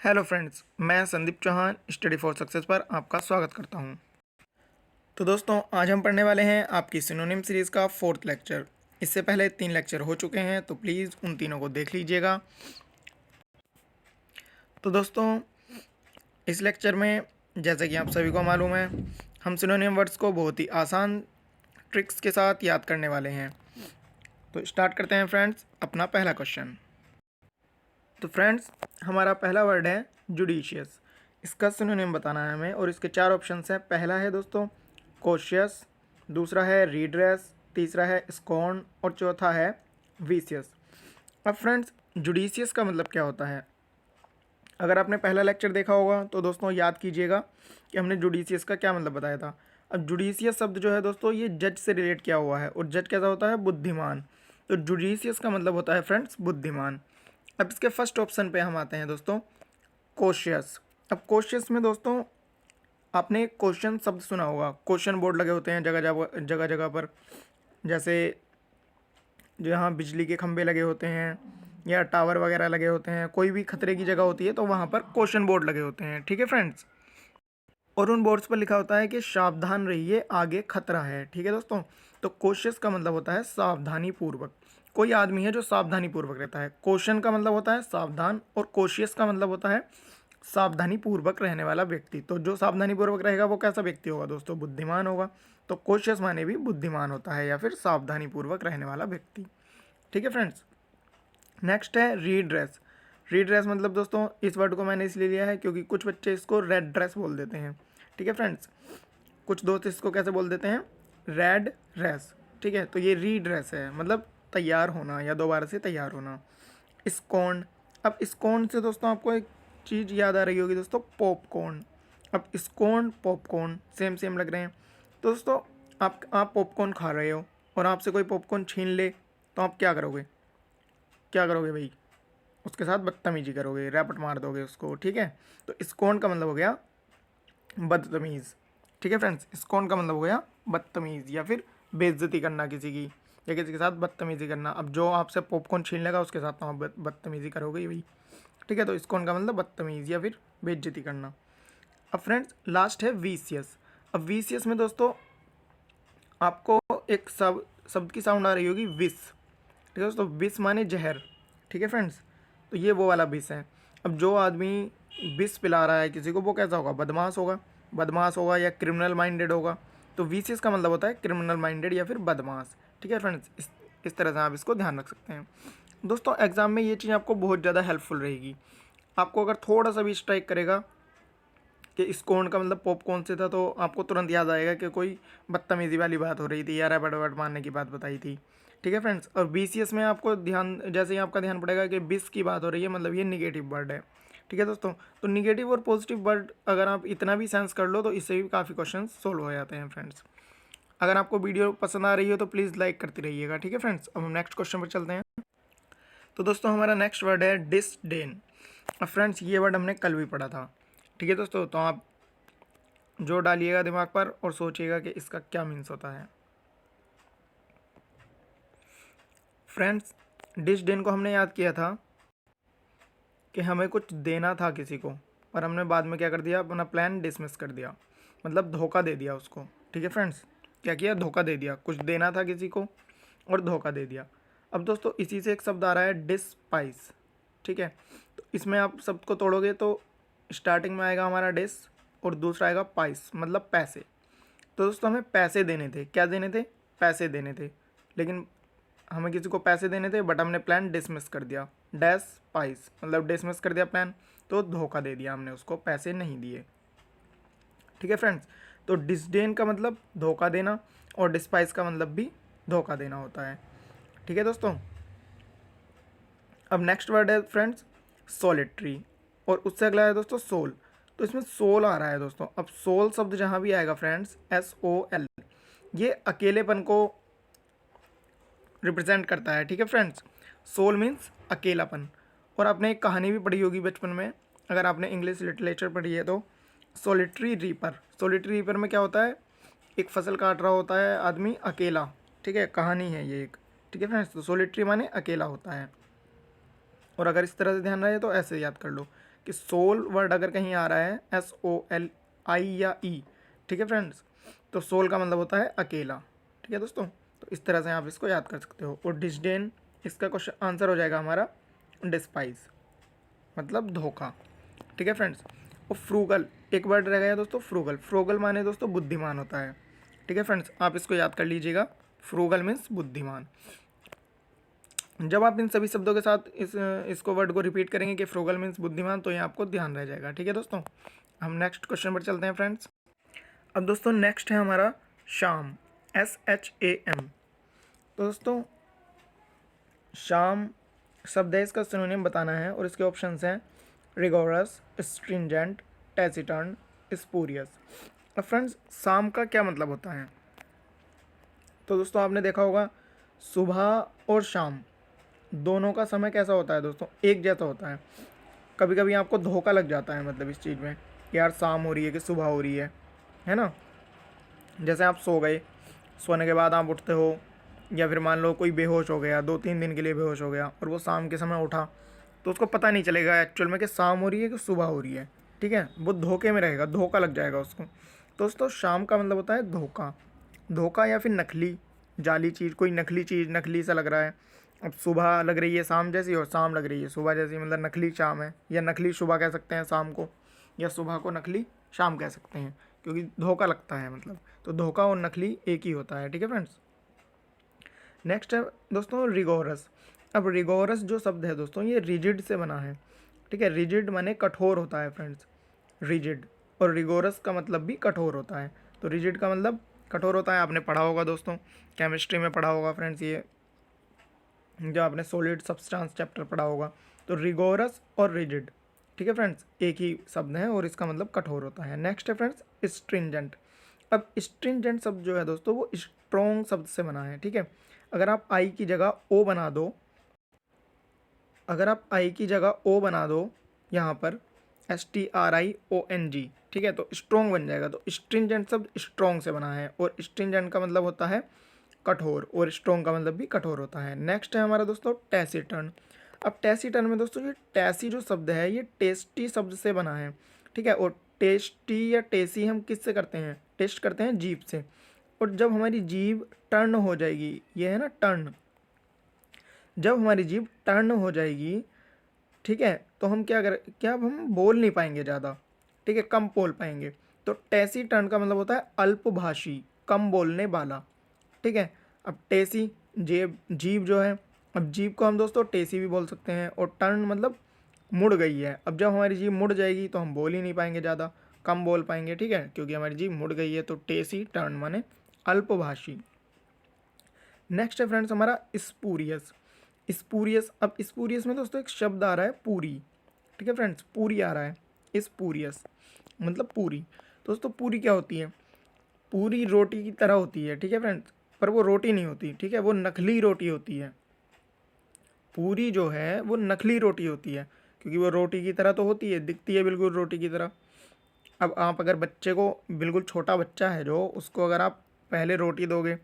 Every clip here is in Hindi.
हेलो फ्रेंड्स, मैं Sandeep Chauhan study for success पर आपका स्वागत करता हूं। तो दोस्तों, आज हम पढ़ने वाले हैं आपकी सिनोनिम सीरीज़ का 4th लेक्चर। इससे पहले 3 लेक्चर हो चुके हैं, तो प्लीज़ उन तीनों को देख लीजिएगा। तो दोस्तों, इस लेक्चर में जैसे कि आप सभी को मालूम है, हम सिनोनिम वर्ड्स को बहुत ही आसान ट्रिक्स के साथ याद करने वाले हैं। तो स्टार्ट करते हैं फ्रेंड्स अपना पहला क्वेश्चन। तो फ्रेंड्स, हमारा पहला वर्ड है जुडिशियस। इसका सिनोनिम बताना है हमें और इसके 4 ऑप्शंस हैं। पहला है दोस्तों कॉशियस, दूसरा है रीड्रेस, तीसरा है स्कॉर्न और चौथा है विशियस। अब फ्रेंड्स, जुडिशियस का मतलब क्या होता है? अगर आपने पहला लेक्चर देखा होगा तो दोस्तों याद कीजिएगा कि हमने जुडिशियस का क्या मतलब बताया था। अब जुडिशियस शब्द जो है दोस्तों, ये जज से रिलेट किया हुआ है और जज कैसा होता है? बुद्धिमान। तो जुडिशियस का मतलब होता है फ्रेंड्स बुद्धिमान। अब इसके फर्स्ट ऑप्शन पे हम आते हैं दोस्तों, कॉशियस। अब कॉशियस में दोस्तों आपने क्वेश्चन शब्द सुना होगा। क्वेश्चन बोर्ड लगे होते हैं जगह जगह पर, जैसे जहाँ बिजली के खंभे लगे होते हैं या टावर वगैरह लगे होते हैं, कोई भी खतरे की जगह होती है तो वहाँ पर क्वेश्चन बोर्ड लगे होते हैं। ठीक है फ्रेंड्स, और उन बोर्ड्स पर लिखा होता है कि सावधान रहिए, आगे खतरा है। ठीक है दोस्तों, तो कॉशियस का मतलब होता है सावधानी पूर्वक। कोई आदमी है जो सावधानी पूर्वक रहता है। क्वेश्चन का मतलब होता है सावधान और कॉशियस का मतलब होता है सावधानी पूर्वक रहने वाला व्यक्ति। तो जो सावधानी पूर्वक रहेगा वो कैसा व्यक्ति होगा दोस्तों? बुद्धिमान होगा। तो कॉशियस माने भी बुद्धिमान होता है या फिर सावधानी पूर्वक रहने वाला व्यक्ति। ठीक है फ्रेंड्स, नेक्स्ट है रीड ड्रेस। रीड ड्रेस मतलब दोस्तों, इस वर्ड को मैंने इसलिए लिया है क्योंकि कुछ बच्चे इसको रेड ड्रेस बोल देते हैं। ठीक है फ्रेंड्स, कुछ दोस्त इसको कैसे बोल देते हैं? Red dress. ठीक है, तो ये रीड ड्रेस है, मतलब तैयार होना या दोबारा से तैयार होना। स्कॉर्न। अब स्कॉर्न से दोस्तों आपको एक चीज़ याद आ रही होगी दोस्तों, पॉपकॉर्न। अब स्कॉर्न पॉपकॉर्न सेम सेम लग रहे हैं। तो दोस्तों, आप पॉपकॉर्न खा रहे हो और आपसे कोई पॉपकॉर्न छीन ले तो आप क्या करोगे? क्या करोगे भाई? उसके साथ बदतमीजी करोगे, रैपट मार दोगे उसको। ठीक है, तो स्कॉर्न का मतलब हो गया बदतमीज़। ठीक है फ्रेंड्स, स्कॉर्न का मतलब हो गया बदतमीज़ या फिर बेइज्जती करना किसी की, या किसी के साथ बदतमीज़ी करना। अब जो आपसे पॉपकॉर्न छीन लेगा उसके साथ तो आप बदतमीज़ी करोगे ही भाई। ठीक है, तो स्कॉर्न का मतलब बदतमीज़ या फिर बेइज्जती करना। अब फ्रेंड्स, लास्ट है विशियस। अब विशियस में दोस्तों आपको एक शब्द की साउंड आ रही होगी, विष। ठीक है दोस्तों, विष माने जहर। ठीक है फ्रेंड्स, तो ये वो वाला विष है। अब जो आदमी विष पिला रहा है किसी को, वो कैसा होगा? बदमाश होगा। बदमाश होगा या क्रिमिनल माइंडेड होगा। तो विशियस का मतलब होता है क्रिमिनल माइंडेड या फिर बदमाश। ठीक है फ्रेंड्स, इस तरह से आप इसको ध्यान रख सकते हैं। दोस्तों, एग्ज़ाम में ये चीज़ आपको बहुत ज़्यादा हेल्पफुल रहेगी। आपको अगर थोड़ा सा भी स्ट्राइक करेगा कि स्कोन का मतलब पॉपकॉर्न से था, तो आपको तुरंत याद आएगा कि कोई बदतमीज़ी वाली बात हो रही थी या रैपट वैपट मारने की बात बताई थी। ठीक है फ्रेंड्स, और बीसीएस में आपको ध्यान, जैसे ही आपका ध्यान पड़ेगा कि बिस की बात हो रही है, मतलब ये निगेटिव वर्ड है। ठीक है दोस्तों, तो निगेटिव और पॉजिटिव वर्ड अगर आप इतना भी सेंस कर लो तो इससे भी काफ़ी क्वेश्चन सोल्व हो जाते हैं फ्रेंड्स। अगर आपको वीडियो पसंद आ रही हो तो प्लीज़ लाइक करते रहिएगा। ठीक है फ्रेंड्स, अब हम नेक्स्ट क्वेश्चन पर चलते हैं। तो दोस्तों, हमारा नेक्स्ट वर्ड है डिसडेन। अब फ्रेंड्स, ये वर्ड हमने कल भी पढ़ा था। ठीक है दोस्तों, तो आप जो डालिएगा दिमाग पर और सोचिएगा कि इसका क्या मीन्स होता है। फ्रेंड्स, डिसडेन को हमने याद किया था कि हमें कुछ देना था किसी को, और हमने बाद में क्या कर दिया? अपना प्लान डिसमिस कर दिया, मतलब धोखा दे दिया उसको। ठीक है फ्रेंड्स, क्या किया? धोखा दे दिया। कुछ देना था किसी को और धोखा दे दिया। अब दोस्तों, इसी से एक शब्द आ रहा है डिस्पाइस। ठीक है, तो इसमें आप शब्द को तोड़ोगे तो स्टार्टिंग में आएगा हमारा डिस और दूसरा आएगा पाइस, मतलब पैसे। तो दोस्तों, हमें पैसे देने थे। क्या देने थे? पैसे देने थे। लेकिन हमें किसी को पैसे देने थे बट हमने प्लान डिसमिस कर दिया। डैश पाइस मतलब डिसमिस कर दिया प्लान, तो धोखा दे दिया हमने उसको, पैसे नहीं दिए। ठीक है फ्रेंड्स, तो डिसडेन का मतलब धोखा देना और डिस्पाइस का मतलब भी धोखा देना होता है। ठीक है दोस्तों, अब नेक्स्ट वर्ड है फ्रेंड्स सोलिट्री, और उससे अगला है दोस्तों सोल। तो इसमें सोल आ रहा है दोस्तों। अब सोल शब्द जहाँ भी आएगा फ्रेंड्स, SOL, ये अकेलेपन को रिप्रेजेंट करता है। ठीक है फ्रेंड्स, सोल मीन्स अकेलापन। और आपने एक कहानी भी पढ़ी होगी बचपन में, अगर आपने इंग्लिश लिटरेचर पढ़ी है तो, सोलिटरी रीपर। सोलिटरी रीपर में क्या होता है? एक फसल काट रहा होता है आदमी अकेला। ठीक है, कहानी है ये एक। ठीक है फ्रेंड्स, तो सोलिटरी माने अकेला होता है। और अगर इस तरह से ध्यान रहे तो ऐसे याद कर लो कि सोल वर्ड अगर कहीं आ रहा है SOLI या E, ठीक है फ्रेंड्स, तो सोल का मतलब होता है अकेला। ठीक है दोस्तों, तो इस तरह से आप इसको याद कर सकते हो। और डिसडेन, इसका क्वेश्चन आंसर हो जाएगा हमारा डिस्पाइज, मतलब धोखा। ठीक है फ्रेंड्स। और फ्रूगल एक वर्ड रह गया दोस्तों, फ्रूगल। फ्रूगल माने दोस्तों बुद्धिमान होता है। ठीक है फ्रेंड्स, आप इसको याद कर लीजिएगा, फ्रूगल मीन्स बुद्धिमान। जब आप इन सभी शब्दों के साथ इसको वर्ड को रिपीट करेंगे कि फ्रूगल मीन्स बुद्धिमान, तो ये आपको ध्यान रह जाएगा। ठीक है दोस्तों, हम नेक्स्ट क्वेश्चन पर चलते हैं फ्रेंड्स। अब दोस्तों नेक्स्ट है हमारा शाम, SHAM। तो दोस्तों शाम शब्द है, इसका सिनोनिम बताना है और इसके ऑप्शंस हैं रिगोरस, स्ट्रिंजेंट, टैसिटर्न, स्पूरियस। अब फ्रेंड्स शाम का क्या मतलब होता है? तो दोस्तों आपने देखा होगा सुबह और शाम दोनों का समय कैसा होता है दोस्तों, एक जैसा होता है। कभी कभी आपको धोखा लग जाता है मतलब इस चीज़ में कि यार शाम हो रही है कि सुबह हो रही है ना। जैसे आप सो गए, सोने के बाद आप उठते हो, या फिर मान लो कोई बेहोश हो गया, 2-3 दिन के लिए बेहोश हो गया और वो शाम के समय उठा, तो उसको पता नहीं चलेगा एक्चुअल में कि शाम हो रही है कि सुबह हो रही है। ठीक है, वो धोखे में रहेगा, धोखा लग जाएगा उसको। दोस्तों शाम का मतलब होता है धोखा, धोखा या फिर नकली, जाली चीज़, कोई नकली चीज़, नकली सा लग रहा है। अब सुबह लग रही है शाम जैसी और शाम लग रही है सुबह जैसी, मतलब नकली शाम है, या नकली सुबह कह सकते हैं शाम को, या सुबह को नकली शाम कह सकते हैं, क्योंकि धोखा लगता है मतलब। तो धोखा और नकली एक ही होता है। ठीक है फ्रेंड्स। नेक्स्ट है दोस्तों रिगोरस। अब रिगोरस जो शब्द है दोस्तों, ये रिजिड से बना है। ठीक है, रिजिड माने कठोर होता है फ्रेंड्स, रिजिड। और रिगोरस का मतलब भी कठोर होता है। तो रिजिड का मतलब कठोर होता है, आपने पढ़ा होगा दोस्तों, केमिस्ट्री में पढ़ा होगा फ्रेंड्स, ये जो आपने सॉलिड सब्सटेंस चैप्टर पढ़ा होगा। तो रिगोरस और रिजिड, ठीक है फ्रेंड्स, एक ही शब्द है और इसका मतलब कठोर होता है। नेक्स्ट है फ्रेंड्स स्ट्रिंजेंट। अब स्ट्रिंजेंट शब्द जो है दोस्तों, वो स्ट्रॉन्ग शब्द से बना है। ठीक है, अगर आप आई की जगह ओ बना दो, अगर आप आई की जगह ओ बना दो यहाँ पर STRIONG, ठीक है, तो स्ट्रॉन्ग बन जाएगा। तो स्ट्रिंजेंट शब्द स्ट्रॉन्ग से बना है और स्ट्रिंजेंट का मतलब होता है कठोर, और स्ट्रॉन्ग का मतलब भी कठोर होता है। नेक्स्ट है हमारा दोस्तों टैसिटर्न। अब टैसिटर्न में दोस्तों ये टैसी जो शब्द है, ये टेस्टी शब्द से बना है। ठीक है, और टेस्टी या टेसी हम किससे करते हैं, टेस्ट करते हैं जीभ से। और जब हमारी जीभ टर्न हो जाएगी, ये है ना टर्न, जब हमारी जीभ टर्न हो जाएगी, ठीक है, तो हम क्या अब हम बोल नहीं पाएंगे ज़्यादा। ठीक है, कम बोल पाएंगे। तो टेसी टर्न का मतलब होता है अल्पभाषी, कम बोलने वाला। ठीक है, अब टेसी जीभ जो है, अब जीभ को हम दोस्तों टेसी भी बोल सकते हैं। और टर्न मतलब मुड़ गई है, अब जब हमारी जीभ मुड़ जाएगी तो हम बोल ही नहीं पाएंगे ज़्यादा, कम बोल पाएंगे। ठीक है, क्योंकि हमारी जीभ मुड़ गई है। तो टेसी टर्न माने अल्पभाषी। नेक्स्ट है फ्रेंड्स हमारा स्पूरियस। स्पूरियस, अब स्पूरियस में दोस्तों एक शब्द आ रहा है पूरी। ठीक है फ्रेंड्स, पूरी आ रहा है, स्पूरियस मतलब पूरी। दोस्तों पूरी क्या होती है, पूरी रोटी की तरह होती है। ठीक है फ्रेंड्स, पर वो रोटी नहीं होती। ठीक है, वो नकली रोटी होती है। पूरी जो है वो नकली रोटी होती है, क्योंकि वो रोटी की तरह तो होती है, दिखती है बिल्कुल रोटी की तरह। अब आप अगर बच्चे को, बिल्कुल छोटा बच्चा है जो, उसको अगर आप पहले रोटी दोगे,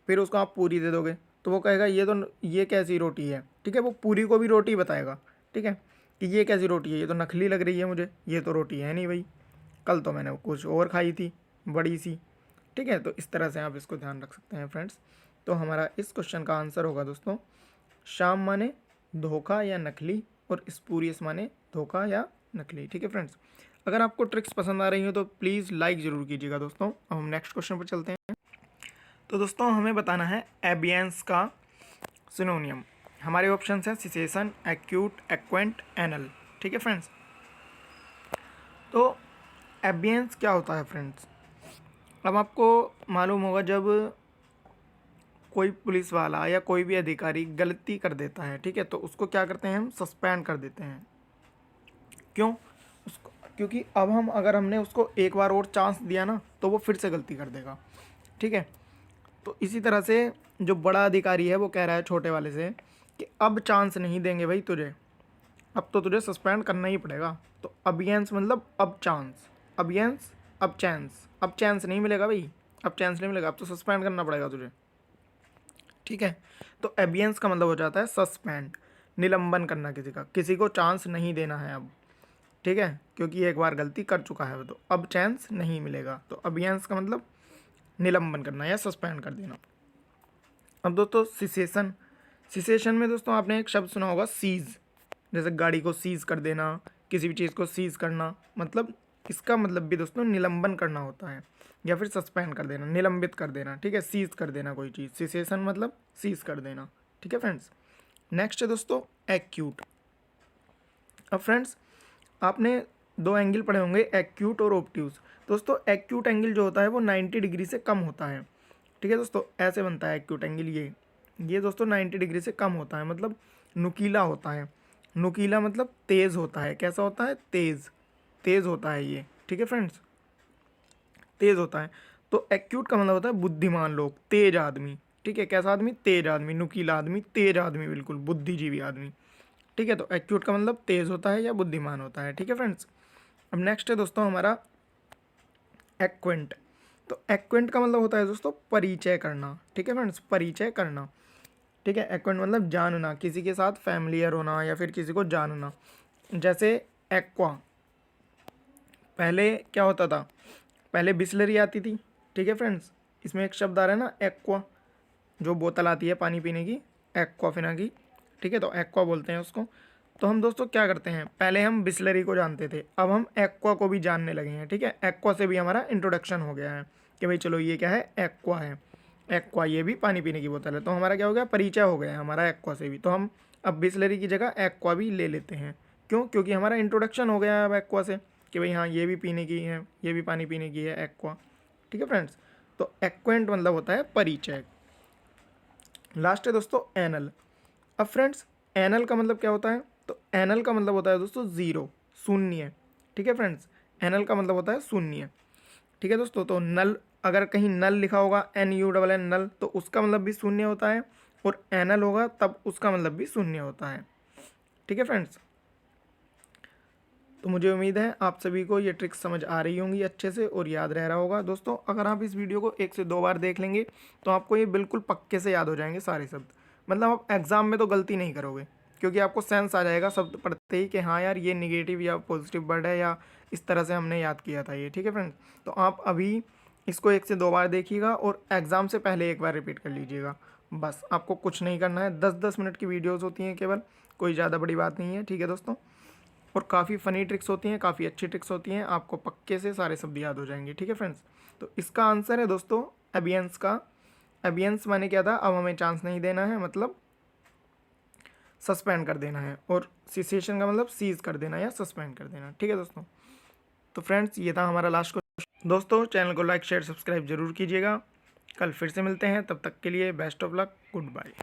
फिर उसको आप पूरी दे दोगे, तो वो कहेगा ये कैसी रोटी है। ठीक है, वो पूरी को भी रोटी बताएगा। ठीक है, कि ये कैसी रोटी है, ये तो नकली लग रही है मुझे, ये तो रोटी है नहीं भाई, कल तो मैंने कुछ और खाई थी बड़ी सी। ठीक है, तो इस तरह से आप इसको ध्यान रख सकते हैं फ्रेंड्स। तो हमारा इस क्वेश्चन का आंसर होगा दोस्तों शाम माने धोखा या नकली, और स्पूरियस माने धोखा या नकली। ठीक है फ्रेंड्स, अगर आपको ट्रिक्स पसंद आ रही हो तो प्लीज़ लाइक ज़रूर कीजिएगा दोस्तों। अब हम नेक्स्ट क्वेश्चन पर चलते हैं। तो दोस्तों हमें बताना है एबियंस का सिनोनियम। हमारे ऑप्शन हैं सिसेशन, एक्यूट, एक्वेंट, एनल। ठीक है फ्रेंड्स, तो एबियंस क्या होता है फ्रेंड्स? अब आपको मालूम होगा जब कोई पुलिस वाला या कोई भी अधिकारी गलती कर देता है, ठीक है, तो उसको क्या करते हैं, हम सस्पेंड कर देते हैं। क्यों? उसको, क्योंकि अब हम अगर हमने उसको एक बार और चांस दिया ना, तो वो फिर से गलती कर देगा। ठीक है, तो इसी तरह से जो बड़ा अधिकारी है वो कह रहा है छोटे वाले से कि अब चांस नहीं देंगे भाई तुझे, अब तो तुझे सस्पेंड करना ही पड़ेगा। तो अबियंस मतलब अब चांस, अबियंस अब चांस, अब चांस नहीं मिलेगा भाई, अब चांस नहीं मिलेगा, अब तो सस्पेंड करना पड़ेगा तुझे। ठीक है, तो एबियंस का मतलब हो जाता है सस्पेंड, निलंबन करना किसी का, किसी को चांस नहीं देना है अब। ठीक है, क्योंकि एक बार गलती कर चुका है वो, तो अब चांस नहीं मिलेगा। तो अबियंस का मतलब निलंबन करना या सस्पेंड कर देना। अब दोस्तों सिसेशन, सिसेशन में दोस्तों आपने एक शब्द सुना होगा सीज, जैसे गाड़ी को सीज कर देना, किसी भी चीज़ को सीज करना, मतलब इसका मतलब भी दोस्तों निलंबन करना होता है या फिर सस्पेंड कर देना, निलंबित कर देना, ठीक है, सीज कर देना कोई चीज़, सिसेशन मतलब सीज कर देना, ठीक है फ्रेंड्स। नेक्स्ट है दोस्तों एक्यूट। अब फ्रेंड्स आपने दो एंगल पढ़े होंगे, एक्यूट और ऑब्ट्यूज। दोस्तों एक्यूट एंगल जो होता है वो 90 डिग्री से कम होता है, ठीक है दोस्तों, ऐसे बनता है एक्यूट एंगल, ये दोस्तों 90 डिग्री से कम होता है, मतलब नुकीला होता है। नुकीला मतलब तेज़ होता है, कैसा होता है, तेज़, तेज़ होता है ये, ठीक है फ्रेंड्स, तेज़ होता है। तो एक्यूट का मतलब होता है बुद्धिमान लोग, तेज आदमी, ठीक है, कैसा आदमी, तेज आदमी, नुकीला आदमी, तेज आदमी, बिल्कुल बुद्धिजीवी आदमी, ठीक है। तो एक्यूट का मतलब तेज़ होता है या बुद्धिमान होता है, ठीक है फ्रेंड्स। अब नेक्स्ट है दोस्तों हमारा एक्वेंट। तो एक्वेंट का मतलब होता है दोस्तों परिचय करना, ठीक है फ्रेंड्स, परिचय करना, ठीक है। एक्वेंट मतलब जानना, किसी के साथ फैमिलियर होना या फिर किसी को जानना। जैसे एक्वा, पहले क्या होता था, पहले बिस्लरी आती थी, ठीक है फ्रेंड्स, इसमें एक शब्द आ रहा है ना एक्वा, जो बोतल आती है पानी पीने की, एक्वाफिना की, ठीक है, तो एक्वा बोलते हैं उसको। तो हम दोस्तों क्या करते हैं, पहले हम बिस्लरी को जानते थे, अब हम एक्वा को भी जानने लगे हैं, ठीक है। एक्वा से भी हमारा इंट्रोडक्शन हो गया है कि भाई चलो ये क्या है, एक्वा है, एक्वा ये भी पानी पीने की बोतल है, तो हमारा क्या हो गया, परिचय हो गया है हमारा एक्वा से भी। तो हम अब बिस्लरी की जगह एक्वा भी ले लेते हैं, क्यों, क्योंकि हमारा इंट्रोडक्शन हो गया है अब एक्वा से कि भाई हाँ ये भी पीने की है, ये भी पानी पीने की है एक्वा, ठीक है फ्रेंड्स। तो एक्वेंट मतलब होता है परिचय। लास्ट है दोस्तों एनल। अब फ्रेंड्स एनल का मतलब क्या होता है, तो एनल का मतलब होता है दोस्तों ज़ीरो, शून्य, ठीक है फ्रेंड्स, एनल का मतलब होता है शून्य, ठीक है दोस्तों। तो नल, अगर कहीं नल लिखा होगा NULL नल, तो उसका मतलब भी शून्य होता है, और एनल होगा तब उसका मतलब भी शून्य होता है, ठीक है फ्रेंड्स। तो मुझे उम्मीद है आप सभी को ये ट्रिक्स समझ आ रही होंगी अच्छे से और याद रह रहा होगा। दोस्तों अगर आप इस वीडियो को 1 से 2 बार देख लेंगे तो आपको ये बिल्कुल पक्के से याद हो जाएंगे सारे शब्द, मतलब आप एग्ज़ाम में तो गलती नहीं करोगे, क्योंकि आपको सेंस आ जाएगा शब्द पढ़ते ही कि हाँ यार ये निगेटिव या पॉजिटिव वर्ड है, या इस तरह से हमने याद किया था ये, ठीक है फ्रेंड्स। तो आप अभी इसको 1 से 2 बार देखिएगा और एग्ज़ाम से पहले एक बार रिपीट कर लीजिएगा, बस आपको कुछ नहीं करना है। 10-10 मिनट की वीडियोज़ होती हैं केवल, कोई ज़्यादा बड़ी बात नहीं है, ठीक है दोस्तों। और काफ़ी फ़नी ट्रिक्स होती हैं, काफ़ी अच्छी ट्रिक्स होती हैं, आपको पक्के से सारे शब्द याद हो जाएंगे, ठीक है फ्रेंड्स। तो इसका आंसर है दोस्तों एबियंस का। एबियंस माने क्या था, अब हमें चांस नहीं देना है, मतलब सस्पेंड कर देना है, और सिसेशन का मतलब सीज कर देना या सस्पेंड कर देना, ठीक है दोस्तों। तो फ्रेंड्स ये था हमारा लास्ट क्वेश्चन। दोस्तों चैनल को लाइक शेयर सब्सक्राइब जरूर कीजिएगा। कल फिर से मिलते हैं, तब तक के लिए best of luck, good bye.